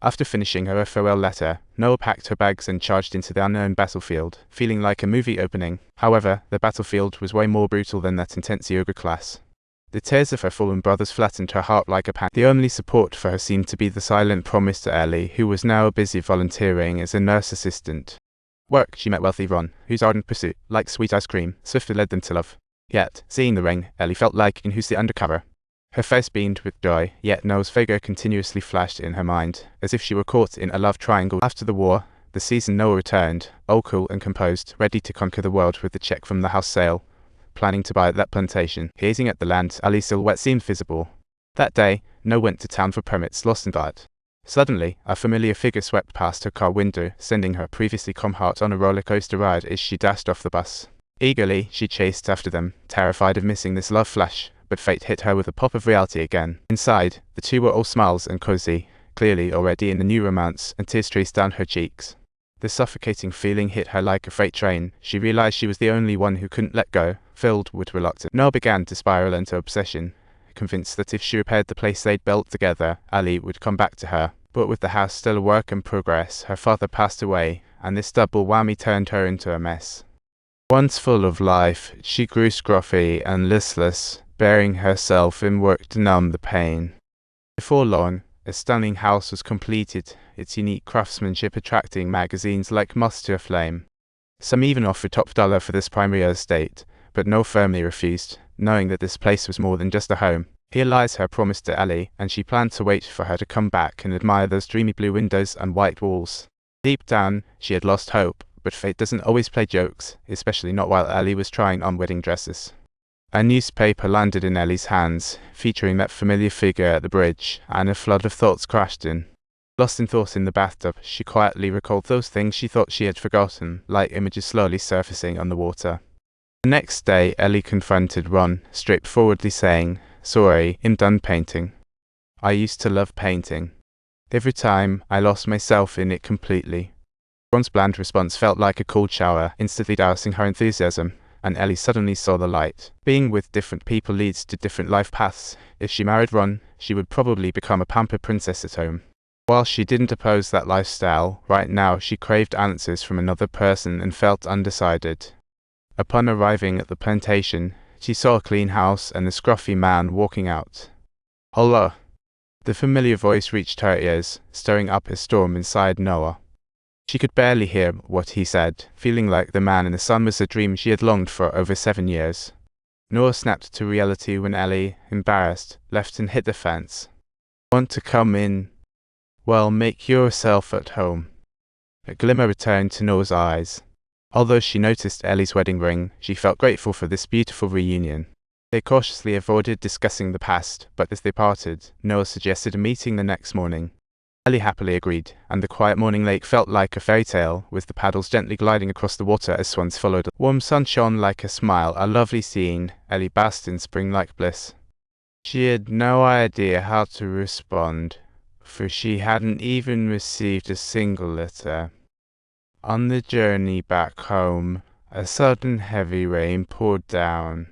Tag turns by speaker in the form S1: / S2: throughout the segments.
S1: After finishing her farewell letter, Noah packed her bags and charged into the unknown battlefield, feeling like a movie opening. However, the battlefield was way more brutal than that intense yoga class. The tears of her fallen brothers flattened her heart like a pan. The only support for her seemed to be the silent promise to Ellie, who was now busy volunteering as a nurse assistant. Work, she met wealthy Ron, whose ardent pursuit, like sweet ice cream, swiftly led them to love. Yet, seeing the ring, Ellie felt like in Who's the Undercover. Her face beamed with joy, yet Noah's figure continuously flashed in her mind, as if she were caught in a love triangle. After the war, the season Noah returned, all cool and composed, ready to conquer the world with the check from the house sale, planning to buy that plantation. Gazing at the land, Ellie's silhouette seemed visible. That day, Noah went to town for permits, lost in thought. Suddenly, a familiar figure swept past her car window, sending her previously calm heart on a roller coaster ride as she dashed off the bus. Eagerly, she chased after them, terrified of missing this love flash, but fate hit her with a pop of reality again. Inside, the two were all smiles and cozy, clearly already in the new romance, and tears traced down her cheeks. The suffocating feeling hit her like a freight train. She realized she was the only one who couldn't let go, filled with reluctance. Noah began to spiral into obsession, convinced that if she repaired the place they'd built together, Ellie would come back to her. But with the house still a work in progress, her father passed away, and this double whammy turned her into a mess. Once full of life, she grew scruffy and listless, burying herself in work to numb the pain. Before long, a stunning house was completed, its unique craftsmanship attracting magazines like moths to a flame. Some even offered top dollar for this primary estate, but Noah firmly refused, knowing that this place was more than just a home. Here lies her promise to Ellie, and she planned to wait for her to come back and admire those dreamy blue windows and white walls. Deep down, she had lost hope, but fate doesn't always play jokes, especially not while Ellie was trying on wedding dresses. A newspaper landed in Ellie's hands, featuring that familiar figure at the bridge, and a flood of thoughts crashed in. Lost in thought in the bathtub, she quietly recalled those things she thought she had forgotten, like images slowly surfacing on the water. The next day, Ellie confronted Ron, straightforwardly saying, "Sorry, I'm done painting. I used to love painting. Every time, I lost myself in it completely." Ron's bland response felt like a cold shower, instantly dousing her enthusiasm, and Ellie suddenly saw the light. Being with different people leads to different life paths. If she married Ron, she would probably become a pampered princess at home. While she didn't oppose that lifestyle, right now she craved answers from another person and felt undecided. Upon arriving at the plantation, she saw a clean house and a scruffy man walking out. "Hello." The familiar voice reached her ears, stirring up a storm inside Noah. She could barely hear what he said, feeling like the man in the sun was a dream she had longed for over 7 years. Noah snapped to reality when Ellie, embarrassed, left and hit the fence. "Want to come in? Well, make yourself at home." A glimmer returned to Noah's eyes. Although she noticed Ellie's wedding ring, she felt grateful for this beautiful reunion. They cautiously avoided discussing the past, but as they parted, Noah suggested a meeting the next morning. Ellie happily agreed, and the quiet morning lake felt like a fairy tale, with the paddles gently gliding across the water as swans followed. Warm sun shone like a smile, a lovely scene. Ellie basked in spring-like bliss. She had no idea how to respond, for she hadn't even received a single letter. On the journey back home, a sudden heavy rain poured down.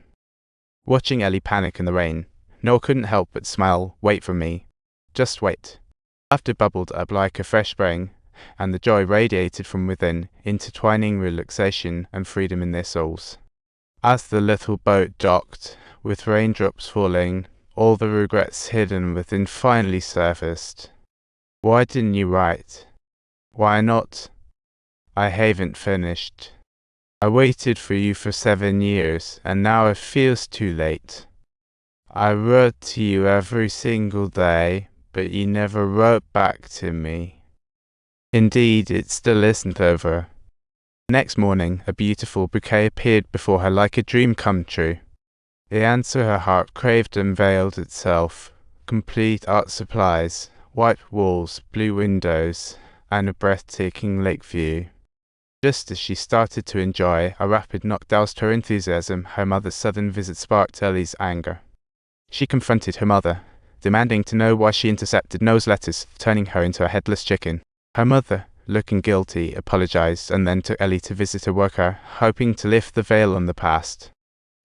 S1: Watching Ellie panic in the rain, Noah couldn't help but smile. "Wait for me. Just wait." Laughter bubbled up like a fresh spring, and the joy radiated from within, intertwining relaxation and freedom in their souls. As the little boat docked, with raindrops falling, all the regrets hidden within finally surfaced. "Why didn't you write? Why not? I haven't finished. I waited for you for 7 years, and now it feels too late. I wrote to you every single day, but you never wrote back to me. Indeed, it still isn't over." Next morning, a beautiful bouquet appeared before her like a dream come true. The answer her heart craved unveiled itself. Complete art supplies, white walls, blue windows, and a breathtaking lake view. Just as she started to enjoy, a rapid knock doused her enthusiasm. Her mother's sudden visit sparked Ellie's anger. She confronted her mother, demanding to know why she intercepted Noah's letters, turning her into a headless chicken. Her mother, looking guilty, apologized and then took Ellie to visit a worker, hoping to lift the veil on the past.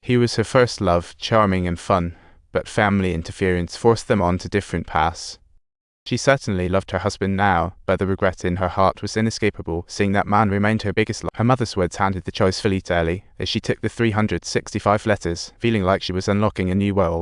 S1: He was her first love, charming and fun, but family interference forced them onto different paths. She certainly loved her husband now, but the regret in her heart was inescapable, seeing that man remained her biggest love. Her mother's words handed the choice fully to Ellie, as she took the 365 letters, feeling like she was unlocking a new world.